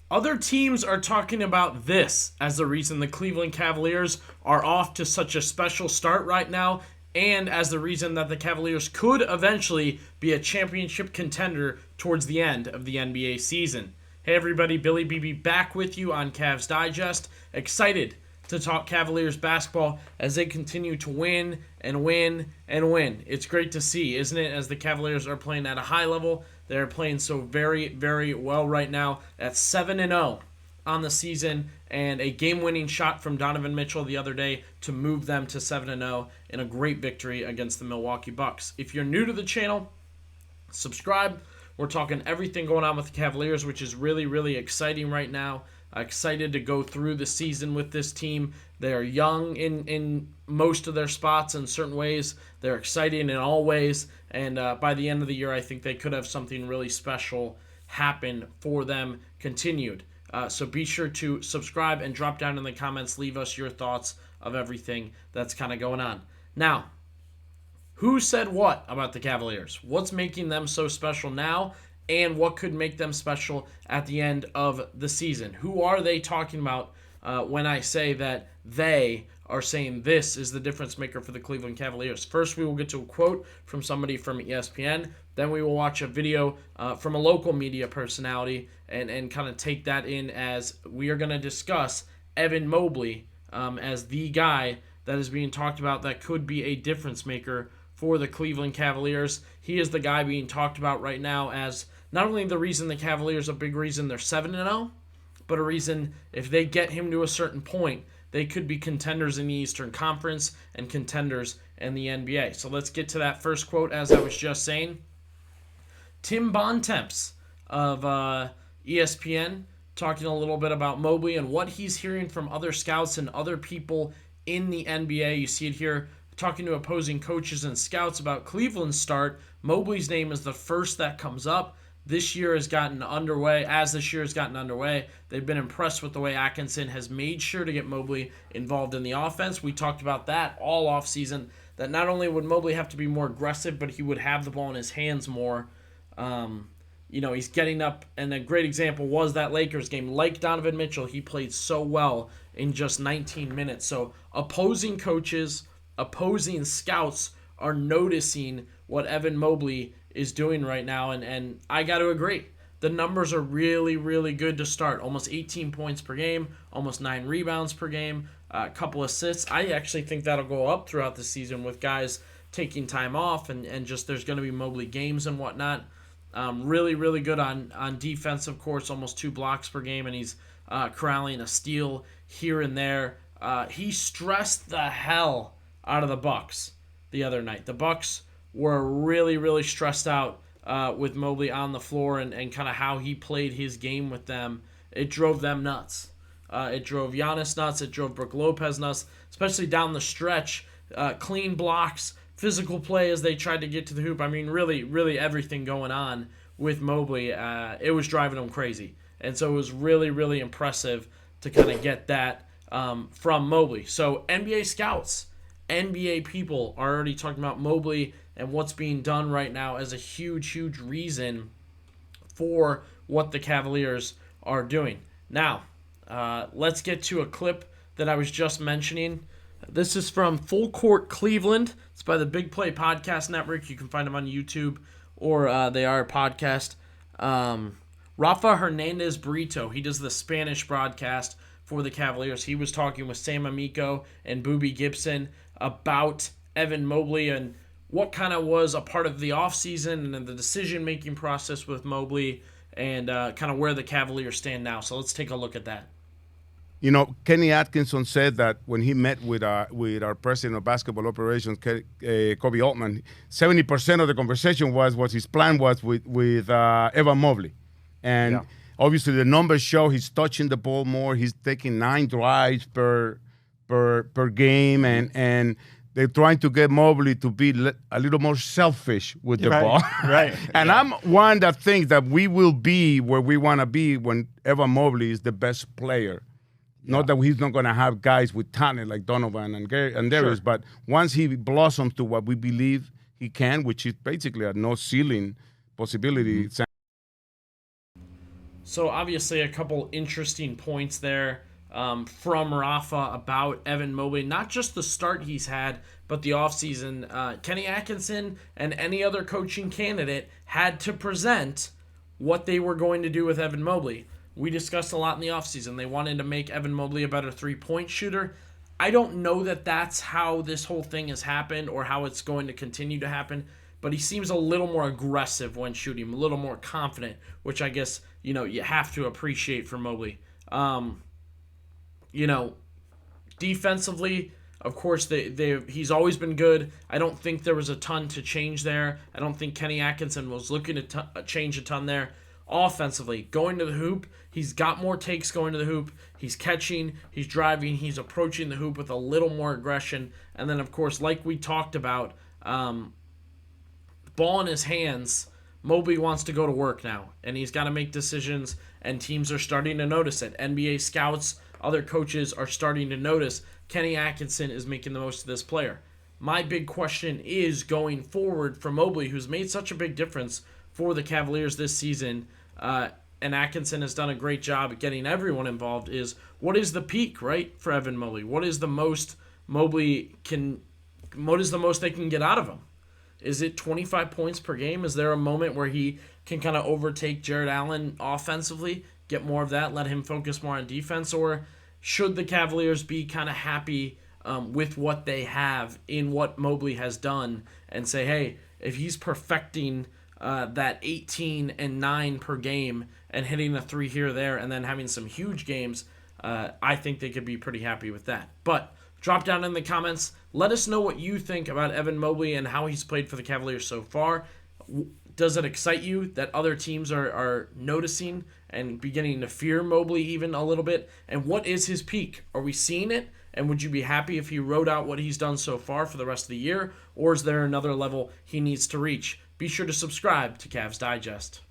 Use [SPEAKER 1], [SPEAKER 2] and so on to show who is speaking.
[SPEAKER 1] Other teams are talking about this as the reason the Cleveland Cavaliers are off to such a special start right now, and as the reason that the Cavaliers could eventually be a championship contender towards the end of the NBA season. Hey everybody, Billy BB back with you on Cavs Digest. Excited to talk Cavaliers basketball as they continue to win and win and win. It's great to see, isn't it, as the Cavaliers are playing at a high level. They're playing so very, very well right now at 7-0 on the season, and a game-winning shot from Donovan Mitchell the other day to move them to 7-0 in a great victory against the Milwaukee Bucks. If you're new to the channel, subscribe. We're talking everything going on with the Cavaliers, which is really, really exciting right now. Excited to go through the season with this team. They are young in most of their spots in certain ways. They're exciting in all ways. And by the end of the year, I think they could have something really special happen for them continued. So be sure to subscribe and drop down in the comments. Leave us your thoughts of everything that's kind of going on. Now, who said what about the Cavaliers? What's making them so special now? And what could make them special at the end of the season? Who are they talking about when I say that they are saying this is the difference maker for the Cleveland Cavaliers? First, we will get to a quote from somebody from ESPN. Then we will watch a video from a local media personality and kind of take that in as we are going to discuss Evan Mobley as the guy that is being talked about that could be a difference maker for the Cleveland Cavaliers. He is the guy being talked about right now as not only the reason the Cavaliers, a big reason they're 7-0, but a reason if they get him to a certain point, they could be contenders in the Eastern Conference and contenders in the NBA. So let's get to that first quote, as I was just saying. Tim Bontemps of ESPN talking a little bit about Mobley and what he's hearing from other scouts and other people in the NBA. You see it here, talking to opposing coaches and scouts about Cleveland's start. Mobley's name is the first that comes up. This year has gotten underway. As this year has gotten underway, they've been impressed with the way Atkinson has made sure to get Mobley involved in the offense. We talked about that all offseason, that not only would Mobley have to be more aggressive, but he would have the ball in his hands more. He's getting up, and a great example was that Lakers game. Like Donovan Mitchell, he played so well in just 19 minutes. So opposing coaches, opposing scouts are noticing what Evan Mobley is doing right now, and I got to agree. The numbers are really, really good to start. Almost 18 points per game, almost 9 rebounds per game, a couple assists. I actually think that'll go up throughout the season with guys taking time off, and just there's going to be Mobley games and whatnot. Really, really good on defense, of course, almost 2 blocks per game, and he's corralling a steal here and there. He stressed the hell out of the Bucks the other night. The Bucks were really, really stressed out with Mobley on the floor and kind of how he played his game with them. It drove them nuts. It drove Giannis nuts. It drove Brook Lopez nuts, especially down the stretch. Clean blocks, physical play as they tried to get to the hoop. I mean, really, really everything going on with Mobley. It was driving them crazy. And so it was really, really impressive to kind of get that from Mobley. So NBA scouts, NBA people are already talking about Mobley and what's being done right now as a huge, huge reason for what the Cavaliers are doing. Now, let's get to a clip that I was just mentioning. This is from Full Court Cleveland. It's by the Big Play Podcast Network. You can find them on YouTube, or they are a podcast. Rafa Hernandez Brito, he does the Spanish broadcast for the Cavaliers. He was talking with Sam Amico and Boobie Gibson about Evan Mobley and what kind of was a part of the offseason and the decision-making process with Mobley and kind of where the Cavaliers stand now. So let's take a look at that.
[SPEAKER 2] Kenny Atkinson said that when he met with our president of basketball operations, Koby Altman, 70% of the conversation was what his plan was with Evan Mobley. And obviously the numbers show he's touching the ball more. He's taking 9 drives per game, and they're trying to get Mobley to be a little more selfish with the ball.
[SPEAKER 3] Right.
[SPEAKER 2] And I'm one that thinks that we will be where we want to be when Evan Mobley is the best player. Not that he's not going to have guys with talent like Donovan and Darius, but once he blossoms to what we believe he can, which is basically a no ceiling possibility.
[SPEAKER 1] So obviously a couple interesting points there from Rafa about Evan Mobley. Not just the start he's had, but the offseason. Kenny Atkinson and any other coaching candidate had to present what they were going to do with Evan Mobley. We discussed a lot in the offseason. They wanted to make Evan Mobley a better three-point shooter. I don't know that that's how this whole thing has happened or how it's going to continue to happen, but he seems a little more aggressive when shooting, a little more confident, which I guess, you have to appreciate from Mobley. Defensively, of course, he's always been good. I don't think there was a ton to change there. I don't think Kenny Atkinson was looking to change a ton there. Offensively, going to the hoop, he's got more takes going to the hoop. He's catching, he's driving, he's approaching the hoop with a little more aggression. And then, of course, like we talked about, ball in his hands, Mobley wants to go to work now. And he's got to make decisions, and teams are starting to notice it. NBA scouts, other coaches are starting to notice Kenny Atkinson is making the most of this player. My big question is going forward for Mobley, who's made such a big difference for the Cavaliers this season, and Atkinson has done a great job at getting everyone involved, is what is the peak, right, for Evan Mobley? What is the most they can get out of him? Is it 25 points per game? Is there a moment where he can kind of overtake Jarrett Allen offensively, get more of that, let him focus more on defense? Or should the Cavaliers be kind of happy with what they have in what Mobley has done and say, hey, if he's perfecting that 18 and 9 per game and hitting a 3 here or there and then having some huge games, I think they could be pretty happy with that. But drop down in the comments. Let us know what you think about Evan Mobley and how he's played for the Cavaliers so far. Does it excite you that other teams are noticing and beginning to fear Mobley even a little bit? And what is his peak? Are we seeing it? And would you be happy if he wrote out what he's done so far for the rest of the year? Or is there another level he needs to reach? Be sure to subscribe to Cavs Digest.